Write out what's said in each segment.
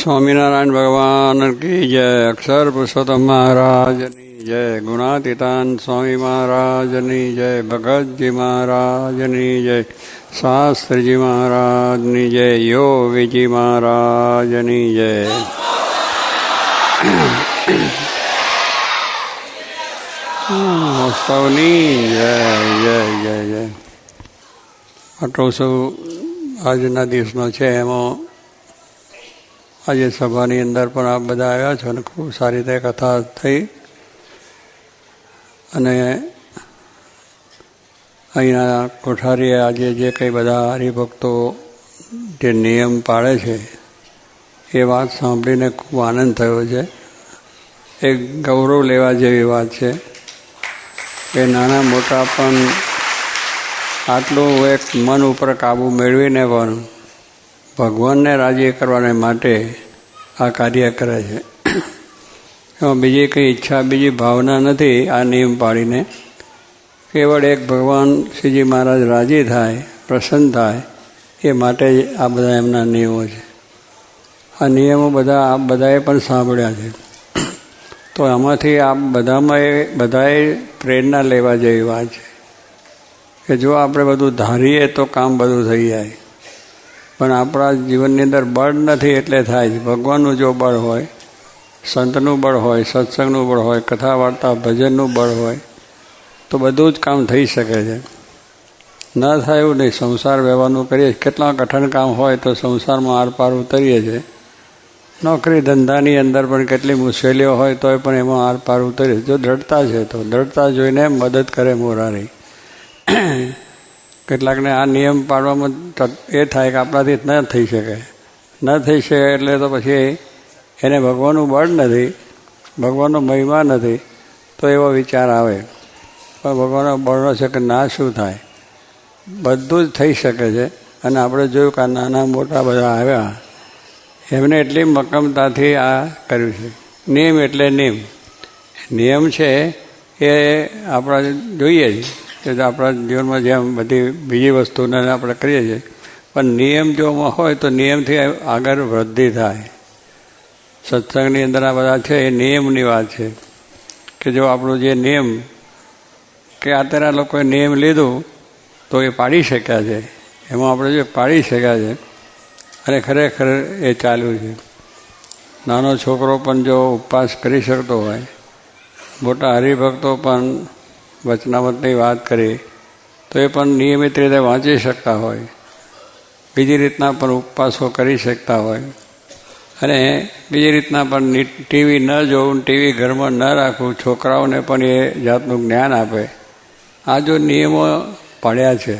સ્વામિનારાયણ ભગવાન કી જય. અક્ષર પુરુષોત્તમ મહારાજની જય. ગુણાતીતાન સ્વામી મહારાજની જય. ભગતજી મહારાજની જય. શાસ્ત્રીજી મહારાજની જય. યોગીજી મહારાજની જય. સૌની જય જય જય જય. આટલું આજના દિવસનો છે. એમાં આજે સભાની અંદર પણ આપ બધા આવ્યા છો અને ખૂબ સારી રીતે કથા થઈ. અને અહીંના કોઠારીએ આજે જે કંઈ બધા હરિભક્તો જે નિયમ પાળે છે એ વાત સાંભળીને ખૂબ આનંદ થયો છે. એક ગૌરવ લેવા જેવી વાત છે કે નાના મોટા પણ આટલું એક મન ઉપર કાબૂ મેળવીને પણ ભગવાનને રાજી કરવાને માટે આ કાર્ય કરે છે. એમાં બીજી કંઈ ઈચ્છા, બીજી ભાવના નથી. આ નિયમ પાડીને કેવળ એક ભગવાન શ્રીજી મહારાજ રાજી થાય, પ્રસન્ન થાય એ માટે જ આ બધા એમના નિયમો છે. આ નિયમો બધા આપ બધાએ પણ સાંભળ્યા છે. તો આમાંથી આપ બધાએ પ્રેરણા લેવા જેવી વાત છે કે જો આપણે બધું ધારીએ તો કામ બધું થઈ જાય. પણ આપણા જીવનની અંદર બળ નથી એટલે થાય છે. ભગવાનનું જો બળ હોય, સંતનું બળ હોય, સત્સંગનું બળ હોય, કથા વાર્તા ભજનનું બળ હોય તો બધું જ કામ થઈ શકે છે. ન થાય એવું નહીં. સંસાર વ્યવહારનું કરીએ, કેટલા કઠણ કામ હોય તો સંસારમાં આરપાર ઉતરીએ છીએ. નોકરી ધંધાની અંદર પણ કેટલી મુશ્કેલીઓ હોય તોય પણ એમાં આરપાર ઉતરીએ. જો દ્રઢતા છે તો દ્રઢતા જોઈને મદદ કરે મોરારી. કેટલાકને આ નિયમ પાડવામાં એ થાય કે આપણાથી ન થઈ શકે. ન થઈ શકે એટલે તો પછી એને ભગવાનનું બળ નથી, ભગવાનનો મહિમા નથી તો એવો વિચાર આવે. પણ ભગવાનનો બળનો છે કે ના, શું થાય? બધું જ થઈ શકે છે. અને આપણે જોયું કે આ નાના મોટા બધા આવ્યા, એમને એટલી મક્કમતાથી આ કર્યું છે. નિયમ એટલે નિયમ છે એ આપણા જોઈએ જ કે આપણા જીવનમાં જેમ બધી બીજી વસ્તુને આપણે કરીએ છીએ, પણ નિયમ જોમાં હોય તો નિયમથી આગળ વૃદ્ધિ થાય. સત્સંગની અંદર આ બધા છે એ નિયમની વાત છે કે જો આપણું જે નિયમ કે અત્યારે લોકોએ નિયમ લીધું તો એ પાડી શક્યા છે. એમાં આપણે જે પાડી શક્યા છે અને ખરેખર એ ચાલ્યું છે. નાનો છોકરો પણ જો ઉપવાસ કરી શકતો હોય, મોટા હરિભક્તો પણ વચનામતની વાત કરી તો એ પણ નિયમિત રીતે વાંચી શકતા હોય, બીજી રીતના પણ ઉપવાસો કરી શકતા હોય અને બીજી રીતના પણ ટીવી ન જોવું, ટીવી ઘરમાં ન રાખવું, છોકરાઓને પણ એ જાતનું જ્ઞાન આપે. આ જો નિયમો પાડ્યા છે,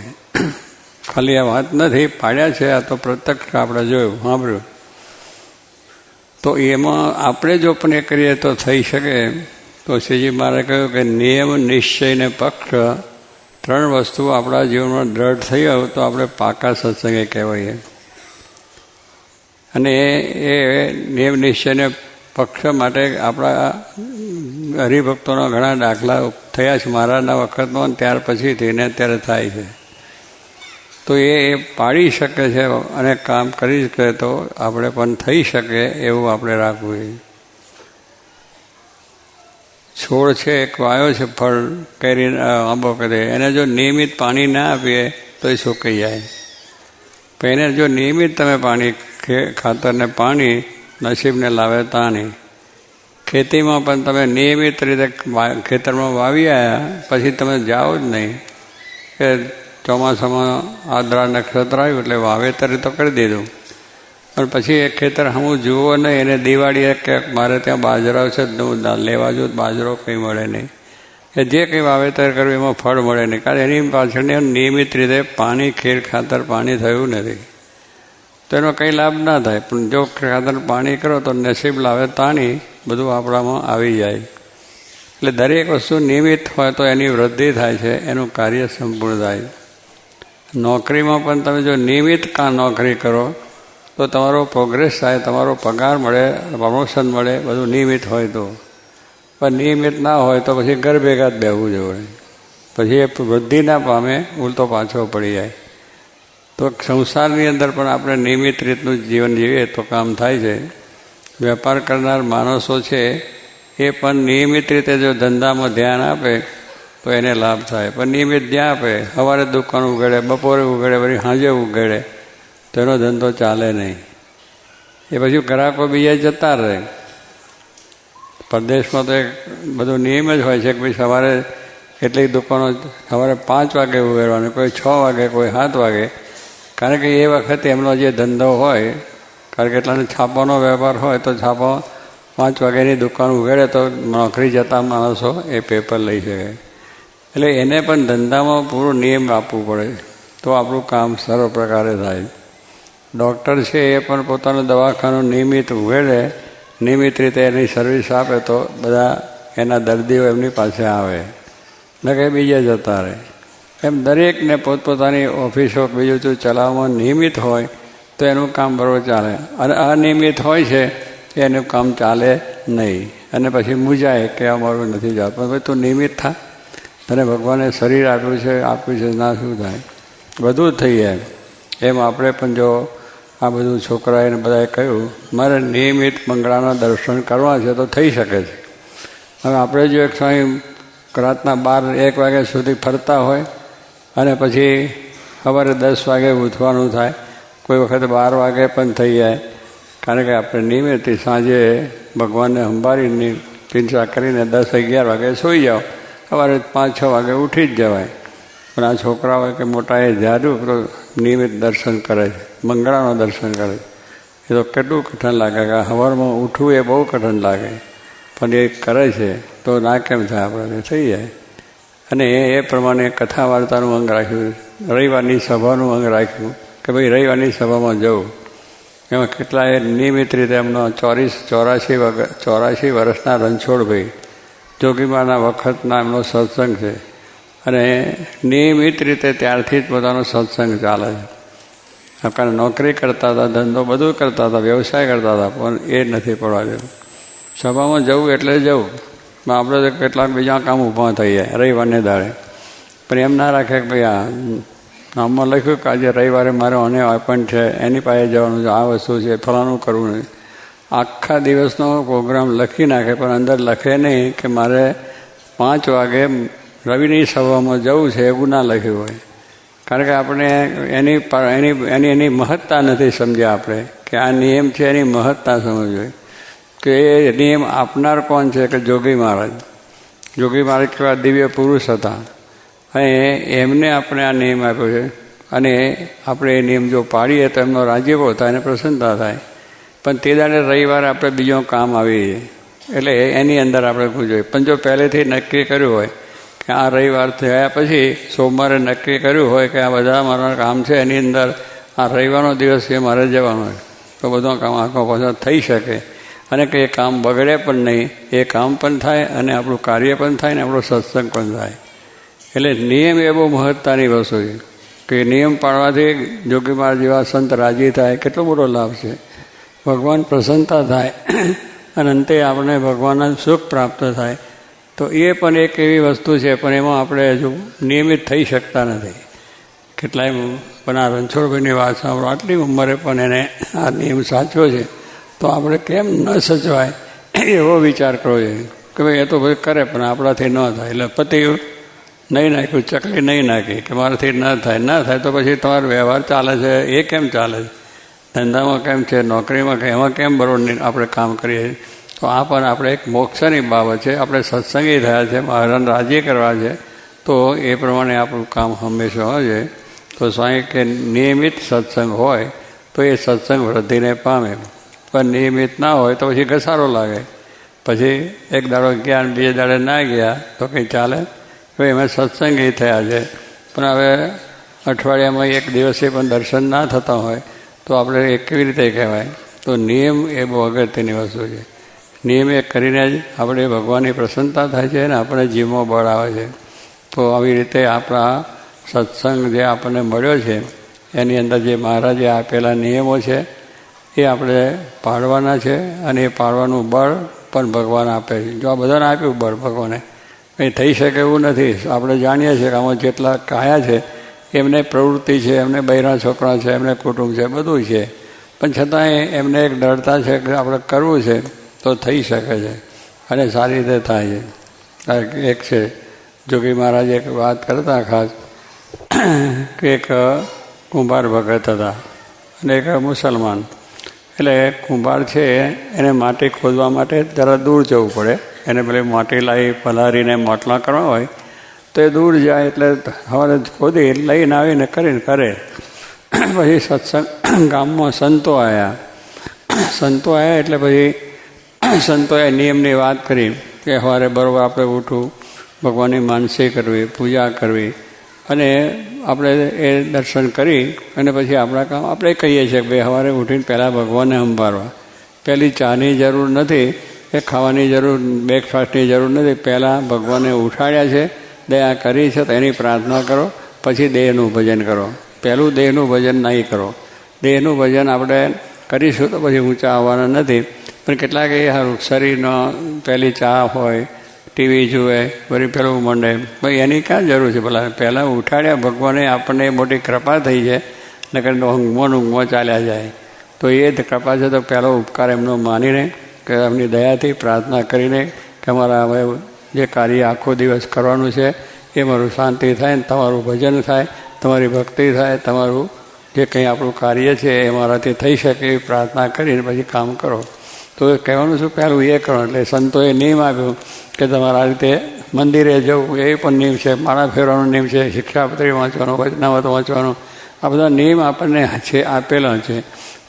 ખાલી આ વાત નથી, પાડ્યા છે. આ તો પ્રત્યક્ષ આપણે જોયું, સાંભળ્યું. તો એમાં આપણે જો પણ એ કરીએ તો થઈ શકે. તો શ્રીજી મહારાજે કહ્યું કે નિયમ, નિશ્ચય ને પક્ષ, ત્રણ વસ્તુ આપણા જીવનમાં દ્રઢ થઈ હોય તો આપણે પાકા સત્સંગે કહેવાઈએ. અને એ નિયમ, નિશ્ચય ને પક્ષ માટે આપણા હરિભક્તોના ઘણા દાખલા થયા છે મહારાજના વખતમાં, ત્યાર પછીથી ને અત્યારે થાય છે. તો એ પાડી શકે છે અને કામ કરી શકે તો આપણે પણ થઈ શકે એવું આપણે રાખવું જોઈએ. છોડ છે, એક વાયો છે, ફળ કેરી આંબો કરે, એને જો નિયમિત પાણી ના આપીએ તો એ સુકાઈ જાય. પણ એને જો નિયમિત તમે પાણી, ખાતરને પાણી નસીબને લાવે તાણી. ખેતીમાં પણ તમે નિયમિત રીતે ખેતરમાં વાવી આવ્યા પછી તમે જાઓ જ નહીં કે ચોમાસામાં આદ્રા નક્ષત્ર આવ્યું એટલે વાવેતર તો કરી દીધું, પણ પછી એ ખેતર હું જુઓ નહીં. એને દિવાળીએ કે મારે ત્યાં બાજરો છે હું લેવા જઉં, બાજરો કંઈ મળે નહીં. એ જે કંઈ વાવેતર કર્યું એમાં ફળ મળે નહીં, કારણ એની પાછળ નિયમિત રીતે પાણી, ખેર ખાતર પાણી થયું નથી તો એનો કંઈ લાભ ના થાય. પણ જો ખાતર પાણી કરો તો નસીબ લાવે તાણી બધું આપણામાં આવી જાય. એટલે દરેક વસ્તુ નિયમિત હોય તો એની વૃદ્ધિ થાય છે, એનું કાર્ય સંપૂર્ણ થાય. નોકરીમાં પણ તમે જો નિયમિત નોકરી કરો તો તમારો પ્રોગ્રેસ થાય, તમારો પગાર મળે, પ્રમોશન મળે, બધું નિયમિત હોય તો. પણ નિયમિત ના હોય તો પછી ઘર ભેગા જ બેહવું જોઈએ, પછી એ વૃદ્ધિ ના પામે, ઉલટો પાછો પડી જાય. તો સંસારની અંદર પણ આપણે નિયમિત રીતનું જીવન જીવીએ તો કામ થાય છે. વેપાર કરનાર માણસો છે એ પણ નિયમિત રીતે જો ધંધામાં ધ્યાન આપે તો એને લાભ થાય. પણ નિયમિત ધ્યાન આપે, સવારે દુકાન ઉગાડે, બપોરે ઉગાડે, પછી સાંજે ઉગાડે, તો એનો ધંધો ચાલે નહીં. એ પછી ગ્રાહકો બીજા જતા રહે. પરદેશમાં તો એક બધું નિયમ જ હોય છે કે ભાઈ સવારે કેટલીક દુકાનો સવારે 5 વાગે ઉગાડવાની, કોઈ 6 વાગે, કોઈ 7 વાગે. કારણ કે એ વખતે એમનો જે ધંધો હોય, કારણ કે એટલાને છાપાનો વેપાર હોય તો છાપા 5 વાગ્યાની દુકાન ઉગાડે તો નોકરી જતા માણસો એ પેપર લઈ શકે. એટલે એને પણ ધંધામાં પૂરો નિયમ આપવું પડે તો આપણું કામ સરળ પ્રકારે થાય. ડૉક્ટર છે એ પણ પોતાનું દવાખાનું નિયમિત ઉગાડે, નિયમિત રીતે એની સર્વિસ આપે તો બધા એના દર્દીઓ એમની પાસે આવે, ન કે બીજા જતા રહે. એમ દરેકને પોતપોતાની ઓફિસો બીજું તો ચલાવવામાં નિયમિત હોય તો એનું કામ બરોબર ચાલે. અને અનિયમિત હોય છે એનું કામ ચાલે નહીં. અને પછી મૂંઝાય કે અમારું નથી જતું. પણ ભાઈ તું નિયમિત થા, તને ભગવાને શરીર આપ્યું છે ના શું થાય, બધું જ થઈ જાય. એમ આપણે પણ જો આ બધું છોકરાએ બધાએ કહ્યું મારે નિયમિત મંગળાના દર્શન કરવા છે તો થઈ શકે છે. હવે આપણે જો એક સ્વામી રાતના 12-1 વાગ્યા સુધી ફરતા હોય અને પછી સવારે 10 વાગે ઉઠવાનું થાય, કોઈ વખત 12 વાગે પણ થઈ જાય. કારણ કે આપણે નિયમિત સાંજે ભગવાનને સંભાળીને ચિંતા કરીને 10-11 વાગે સૂઈ જાઓ, સવારે 5-6 વાગે ઉઠી જ જવાય. પણ આ છોકરાઓ કે મોટાએ જાડું તો નિયમિત દર્શન કરે છે, મંગળાનું દર્શન કરે છે. એ તો કેટલું કઠિન લાગે કે સવારમાં ઉઠવું એ બહુ કઠિન લાગે, પણ એ કરે છે તો ના કેમ થાય, આપણે થઈ જાય. અને એ પ્રમાણે કથા વાર્તાનું અંગ રાખ્યું, રવિવારની સભાનું અંગ રાખ્યું કે ભાઈ રવિવારની સભામાં જવું. એમાં કેટલાય નિયમિત રીતે એમનો 84 વર્ષના રણછોડભાઈ જોગીમાના વખતના એમનો સત્સંગ છે. અને નિયમિત રીતે ત્યારથી જ પોતાનો સત્સંગ ચાલે છે. કારણ નોકરી કરતા હતા, ધંધો બધું કરતા હતા, વ્યવસાય કરતા હતા, પણ એ નથી પડવા દેવું. સભામાં જવું એટલે જવું. આપણે તો કેટલાક બીજા કામ ઊભા થઈ જાય રવિવારને દાડે, પણ એમ ના રાખે કે ભાઈ આ નામમાં લખ્યું કે આજે રવિવારે મારે આને અપોઇન્ટ છે, એની પાસે જવાનું છે, આ વસ્તુ છે, ફલાણું કરવું નહીં. આખા દિવસનો પ્રોગ્રામ લખી નાખે પણ અંદર લખે નહીં કે મારે 5 વાગે રવિની સભામાં જવું છે, એવું ના લખ્યું હોય. કારણ કે આપણે એની મહત્તા નથી સમજ્યા. આપણે કે આ નિયમ છે એની મહત્તા સમજવી જોઈએ કે એ નિયમ આપનાર કોણ છે કે જોગી મહારાજ. જોગી મહારાજ કેવા દિવ્ય પુરુષ હતા અને એમને આપણે આ નિયમ આપ્યો છે. અને આપણે એ નિયમ જો પાડીએ તો એમનો રાજીપો થાય અને પ્રસન્નતા થાય. પણ તે દાડે રવિવારે આપણે બીજો કામ આવી જાય એટલે એની અંદર આપણે પૂછવું જોઈએ. પણ જો પહેલેથી નક્કી કર્યું હોય કે આ રવિવાર થયા પછી સોમવારે નક્કી કર્યું હોય કે આ બધા મારા કામ છે એની અંદર આ રવિવારનો દિવસ છે મારે જવાનું હોય તો બધું કામ આખો પાછો થઈ શકે. અને કે એ કામ બગડે પણ નહીં, એ કામ પણ થાય અને આપણું કાર્ય પણ થાય ને આપણો સત્સંગ પણ થાય. એટલે નિયમ એ બહુ મહત્ત્વની વસ્તુ છે કે નિયમ પાળવાથી જોગી મહારાજ જેવા સંત રાજી થાય, કેટલો મોટો લાભ છે. ભગવાન પ્રસન્નતા થાય અને અંતે આપણે ભગવાનના સુખ પ્રાપ્ત થાય. તો એ પણ એક એવી વસ્તુ છે, પણ એમાં આપણે હજુ નિયમિત થઈ શકતા નથી. કેટલાય પણ આ રણછોડભાઈની વાત સાંભળો, આટલી ઉંમરે પણ એને આ નિયમ સાચવો છે તો આપણે કેમ ન સચવાય એવો વિચાર કરવો જોઈએ કે ભાઈ એ તો ભાઈ કરે પણ આપણાથી ન થાય. એટલે પતિ નહીં નાખ્યું, ચકલી નહીં નાખી કે મારાથી ન થાય તો પછી તમારો વ્યવહાર ચાલે છે એ કેમ ચાલે છે, ધંધામાં કેમ છે, નોકરીમાં એમાં કેમ બરોબર આપણે કામ કરીએ. તો આ પણ આપણે એક મોક્ષની બાબત છે. આપણે સત્સંગી થયા છે, મહારાજને રાજી કરવા છે, તો એ પ્રમાણે આપણું કામ હંમેશા હોય. તો સ્વામી કે નિયમિત સત્સંગ હોય તો એ સત્સંગ વૃદ્ધિને પામે, પણ નિયમિત ના હોય તો પછી ઘસારો લાગે. પછી એક દાડો ગયા બીજે દાડે ના ગયા તો કંઈ ચાલે. હવે એમાં સત્સંગી થયા છે પણ હવે અઠવાડિયામાં એક દિવસે પણ દર્શન ના થતા હોય તો આપણે એ કેવી રીતે કહેવાય. તો નિયમ એ બહુ અગત્યની વસ્તુ છે. નિયમ એ કરીને જ આપણે ભગવાનની પ્રસન્નતા થાય છે અને આપણે જીવમાં બળ આવે છે. તો આવી રીતે આપણા સત્સંગ જે આપણને મળ્યો છે એની અંદર જે મહારાજે આપેલા નિયમો છે એ આપણે પાળવાના છે અને એ પાળવાનું બળ પણ ભગવાન આપે છે. જો આ બધાને આપ્યું બળ ભગવાને, કંઈ થઈ શકે એવું નથી. આપણે જાણીએ છીએ કે આમાં જેટલા કાયા છે એમને પ્રવૃત્તિ છે, એમને બૈરા છોકરા છે, એમને કુટુંબ છે, બધું છે, પણ છતાંય એમને એક ડરતા છે કે આપણે કરવું છે તો થઈ શકે છે અને સારી રીતે થાય છે. એક છે જોગી મહારાજ એક વાત કરતા ખાસ કે એક કુંભાર ભગત હતા અને એક મુસલમાન. એટલે કુંભાર છે એને માટી ખોદવા માટે જરા દૂર જવું પડે. એને પેલી માટી લાવી પલાળીને માટલા કરવા હોય તો એ દૂર જાય એટલે સવારે ખોદી લઈને આવીને કરીને કરે. પછી સત્સંગ ગામમાં સંતો આવ્યા એટલે પછી સંતોએ નિયમની વાત કરી કે સવારે બરાબર આપણે ઉઠવું, ભગવાનની માનસી કરવી, પૂજા કરવી અને આપણે એ દર્શન કરી અને પછી આપણા કામ આપણે કહીએ છીએ કે ભાઈ સવારે ઉઠીને પહેલાં ભગવાનને સંભાળવા. પહેલી ચાની જરૂર નથી, એ ખાવાની જરૂર, બ્રેકફાસ્ટની જરૂર નથી. પહેલાં ભગવાનને ઉઠાડ્યા છે, દયા કરી છે તો એની પ્રાર્થના કરો, પછી દેહનું ભજન કરો. પહેલું દેહનું ભજન નહીં કરો. દેહનું ભજન આપણે કરીશું તો પછી ઊંચા આવવાના નથી. પણ કેટલાક એ સારું શરીરનો પહેલી ચા હોય, ટીવી જુએ, વળી પેલું મંડે, ભાઈ એની ક્યાં જરૂર છે? ભલા પહેલાં ઉઠાડ્યા ભગવાને, આપણને મોટી કૃપા થઈ છે, નકર ઊંઘમાં ચાલ્યા જાય. તો એ જ કૃપા છે તો પહેલો ઉપકાર એમનો માનીને કે એમની દયાથી પ્રાર્થના કરીને કે અમારા હવે જે કાર્ય આખો દિવસ કરવાનું છે એ મારું શાંતિ થાય ને તમારું ભજન થાય, તમારી ભક્તિ થાય, તમારું જે કંઈ આપણું કાર્ય છે એ મારાથી થઈ શકે એવી પ્રાર્થના કરીને પછી કામ કરો. તો કહેવાનું શું, પહેલું એ કરો. એટલે સંતોએ નિયમ આપ્યો કે તમારા રીતે મંદિરે જવું એ પણ નિયમ છે, માળા ફેરવાનો નિયમ છે, શિક્ષાપત્રી વાંચવાનો, વચનામત વાંચવાનો, આ બધા નિયમ આપણને છે આપેલા છે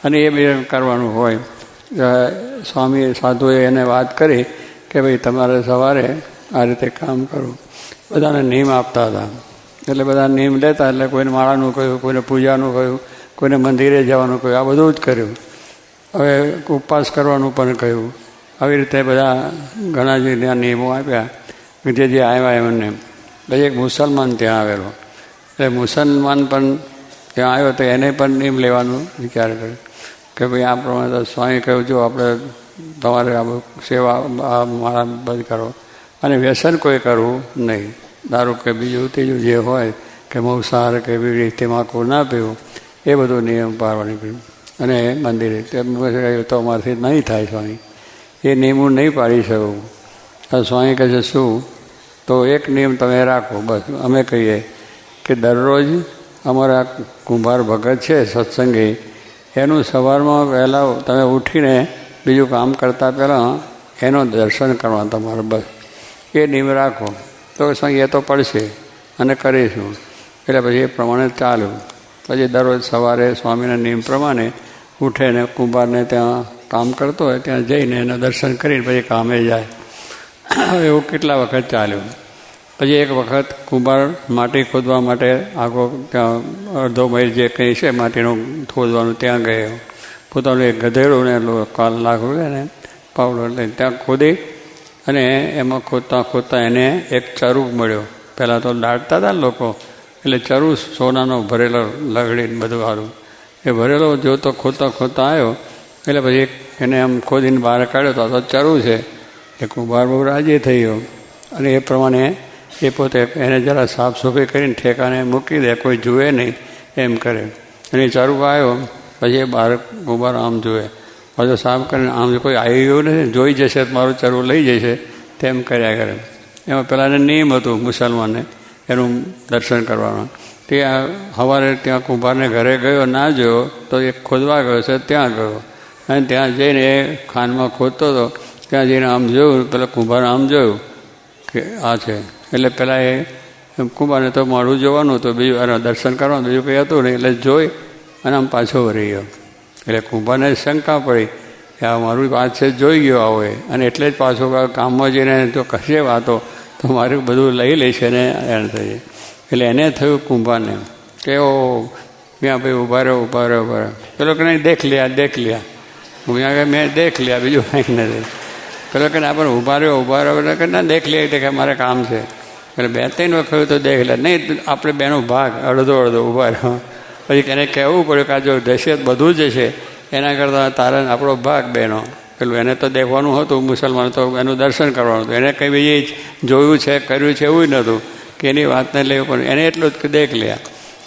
અને એ બે કરવાનું હોય. સ્વામી સાધુએ એને વાત કરી કે ભાઈ તમારે સવારે આ રીતે કામ કરવું. બધાને નિયમ આપતા હતા એટલે બધા નિયમ લેતા. એટલે કોઈને માળાનું કહ્યું, કોઈને પૂજાનું કહ્યું, કોઈને મંદિરે જવાનું કહ્યું, આ બધું જ કર્યું. હવે ઉપવાસ કરવાનું પણ કહ્યું. આવી રીતે બધા ઘણા જે ત્યાં નિયમો આપ્યા જે આવ્યા એમને. પછી એક મુસલમાન ત્યાં આવેલો. એટલે મુસલમાન પણ ત્યાં આવ્યો તો એને પણ નિયમ લેવાનું વિચાર કર્યો કે ભાઈ આ પ્રમાણે તો સ્વામી કહ્યું જો આપણે તમારે આ સેવા માળા બંધ કરો અને વ્યસન કોઈ કરવું નહીં. દારૂ કે બીજું ત્રીજું જે હોય કે માંસાહાર કે બીડી તમાકુ ના પીવું, એ બધું નિયમ પાળવાની પીવું. અને મંદિરે તેમ તો અમારાથી નહીં થાય સ્વામી, એ નિયમો નહીં પાડી શકું. સ્વામી કહે છે શું? તો એક નિયમ તમે રાખો બસ. અમે કહીએ કે દરરોજ અમારા કુંભાર ભગત છે સત્સંગી, એનું સવારમાં વહેલા તમે ઉઠીને બીજું કામ કરતાં પહેલાં એનો દર્શન કરવા તમારે બસ. એ નિયમ રાખો. તો સ્વામી એ તો પડશે અને કરીશું. એટલે પછી એ પ્રમાણે ચાલ્યું. પછી દરરોજ સવારે સ્વામીના નિયમ પ્રમાણે ઉઠે ને કુંભારને ત્યાં કામ કરતો હોય ત્યાં જઈને એના દર્શન કરીને પછી કામે જાય. એવું કેટલા વખત ચાલ્યું. પછી એક વખત કુંભાર માટી ખોદવા માટે આખો ત્યાં અડધો માઇલ જે કંઈ છે માટીનું ખોદવાનું ત્યાં ગયો. પોતાનું એક ગધેડું ને લાખ ને પાવડો લઈને ત્યાં ખોદી અને એમાં ખોદતા એને એક ચરુ મળ્યો. પહેલાં તો દાટતા હતા લોકો એટલે ચરુ સોનાનો ભરેલો લગડીને બધું સારું એ ભરેલો જોતો ખોદતા આવ્યો એટલે પછી એને આમ ખોદીને બહાર કાઢ્યો તો ચરુ છે. એ કુંભાર બહુ રાજી થઈ ગયો અને એ પ્રમાણે એ પોતે એને જરા સાફ સફાઈ કરીને ઠેકાને મૂકી દે, કોઈ જુએ નહીં એમ કરે. અને ચરુ આવ્યો પછી એ બહાર કુંભાર આમ જુએ, પાછો સાફ કરીને આમ કોઈ આવી ગયું નથી, જોઈ જશે મારું ચરુ લઈ જશે તેમ કર્યા કરે. એમાં પહેલાં એને નિયમ હતું મુસલમાનને એનું દર્શન કરવાનું. તે સવારે ત્યાં કુંભારને ઘરે ગયો, ના જોયો તો એ ખોદવા ગયો છે ત્યાં ગયો અને ત્યાં જઈને એ ખાનમાં ખોદતો હતો. ત્યાં જઈને આમ જોયું, પેલા કુંભાર આમ જોયું કે આ છે. એટલે પહેલાં એ કુંભારને તો મારું જોવાનું હતું, બીજું દર્શન કરવાનું, બીજું કંઈ હતું નહીં. એટલે જોઈ અને આમ પાછો વળી ગયો. એટલે કુંભારને શંકા પડી કે આ મારું વાત છે જોઈ ગયો આવો એ, અને એટલે જ પાછો કામમાં જઈને જો કશે વાતો તો મારું બધું લઈ લેશે ને એને થઈ જાય. એટલે એને થયું કુંભારને કે ઓ ત્યાં ભાઈ ઊભા રહ્યો. પેલો કે નહીં દેખ લ્યા હું ત્યાં મેં દેખ લ્યા, બીજું કંઈક નથી. પેલો કે આપણે ઊભા રહ્યો કે ના દેખ લે એટલે કે મારે કામ છે. એટલે 2-3 વખત તો દેખ લે, નહીં આપણે બેનો ભાગ અડધો ઊભા રહ્યો. પછી એને કહેવું પડ્યું કે આ જો જશે બધું જ છે, એના કરતાં તારા આપણો ભાગ બહેનો. પેલું એને તો દેખવાનું હતું, મુસલમાન તો એનું દર્શન કરવાનું હતું. એને કંઈ બીજી જોયું છે કર્યું છે એવું નહોતું કે એની વાતને લેવું પણ એને એટલું જ કે દેખ લ્યા.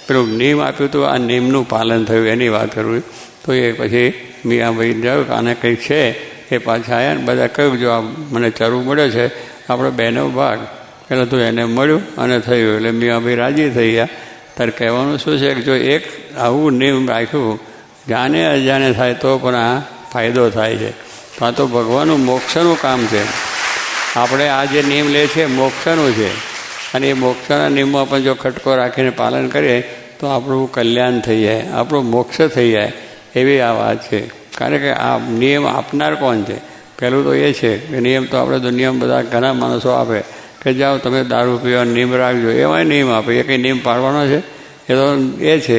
પેલું નિયમ આપ્યું હતું, આ નિયમનું પાલન થયું એની વાત કરવી. તો તો એ પછી મિયાભાઈ કહ્યું કે આને કંઈક છે. એ પાછા આવ્યા ને બધા કહ્યું જો આ મને ચરુ મળ્યો છે આપણે બેનો ભાગ. પહેલાં તો એને મળ્યું અને થયું એટલે મિયાભાઈ રાજી થઈ ગયા. તારે કહેવાનું શું છે કે જો એક આવું નિયમ રાખ્યું જાણે અજાણે થાય તો પણ આ ફાયદો થાય છે. તો આ તો ભગવાનનું મોક્ષનું કામ છે. આપણે આ જે નિયમ લે છે મોક્ષનું છે અને એ મોક્ષના નિયમમાં પણ જો ખટકો રાખીને પાલન કરીએ તો આપણું કલ્યાણ થઈ જાય, આપણું મોક્ષ થઈ જાય એવી આ વાત છે. કારણ કે આ નિયમ આપનાર કોણ છે? પહેલું તો એ છે કે નિયમ તો આપણે દુનિયામાં બધા ઘણા માણસો આપે કે જાઓ તમે દારૂ પીવાનો નિયમ રાખજો, એમાંય નિયમ આપે. એ કંઈ નિયમ પાડવાનો છે? એ તો એ છે,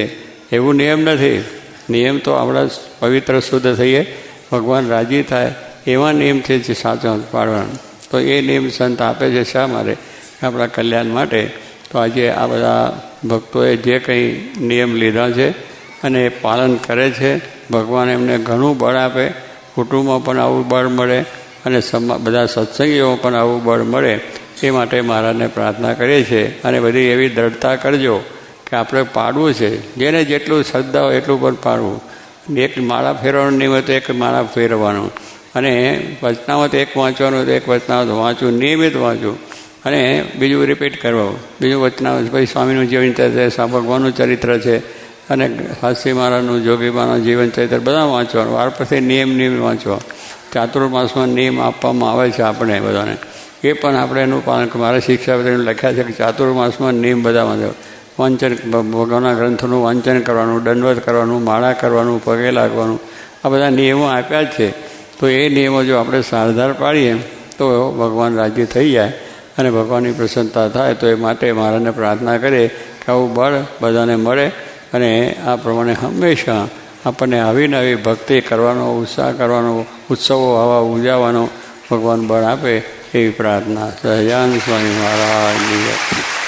એવું નિયમ નથી. નિયમ તો આપણા પવિત્ર શુદ્ધ થઈએ, ભગવાન રાજી થાય એવા નિયમ છે જે સાચો પાડવાનો. તો એ નિયમ સંત આપે છે શા માટે? આપણા કલ્યાણ માટે. તો આજે આ બધા ભક્તોએ જે કંઈ નિયમ લીધા છે અને એ પાલન કરે છે, ભગવાન એમને ઘણું બળ આપે. કુટુંબમાં પણ આવું બળ મળે અને બધા સત્સંગીઓમાં પણ આવું બળ મળે એ માટે મહારાજને પ્રાર્થના કરીએ છીએ. અને બધી એવી દ્રઢતા કરજો કે આપણે પાડવું છે. જેને જેટલું શ્રદ્ધા હોય એટલું પણ પાડવું. એક માળા ફેરવાનું નહીં હોય તો એક માળા ફેરવાનું, અને વચનામત એક વાંચવાનું તો એક વચનામત વાંચવું, નિયમિત વાંચવું, અને બીજું રિપીટ કરવું. બીજું વચનામત પછી સ્વામીનું જીવન ચરિત્ર, ભગવાનનું ચરિત્ર છે, અને હાસ્ય મહારાજનું, જોગી મહારાજનું જીવન ચરિત્ર બધા વાંચવાનું. વાર પછી નિયમ વાંચવા. ચાતુર્માસમાં નિયમ આપવામાં આવે છે આપણે બધાને, એ પણ આપણે એનું પાલન. મારા શિક્ષાપત્રીને લખ્યા છે કે ચાતુર્માસમાં નિયમ બધા વાંચન, ભગવાનના ગ્રંથોનું વાંચન કરવાનું, દંડવત કરવાનું, માળા કરવાનું, પગે લાગવાનું, આ બધા નિયમો આપ્યા જ છે. તો એ નિયમો જો આપણે સારધાર પાડીએ તો ભગવાન રાજી થઈ જાય અને ભગવાનની પ્રસન્નતા થાય. તો એ માટે મહારાજને પ્રાર્થના કરીએ કે આવું બળ બધાને મળે અને આ પ્રમાણે હંમેશા આપણને આવીને આવી ભક્તિ કરવાનો, ઉત્સાહ કરવાનો, ઉત્સવો આવા ઉજાવવાનો ભગવાન બળ આપે એવી પ્રાર્થના. સહજાનંદ સ્વામી મહારાજની.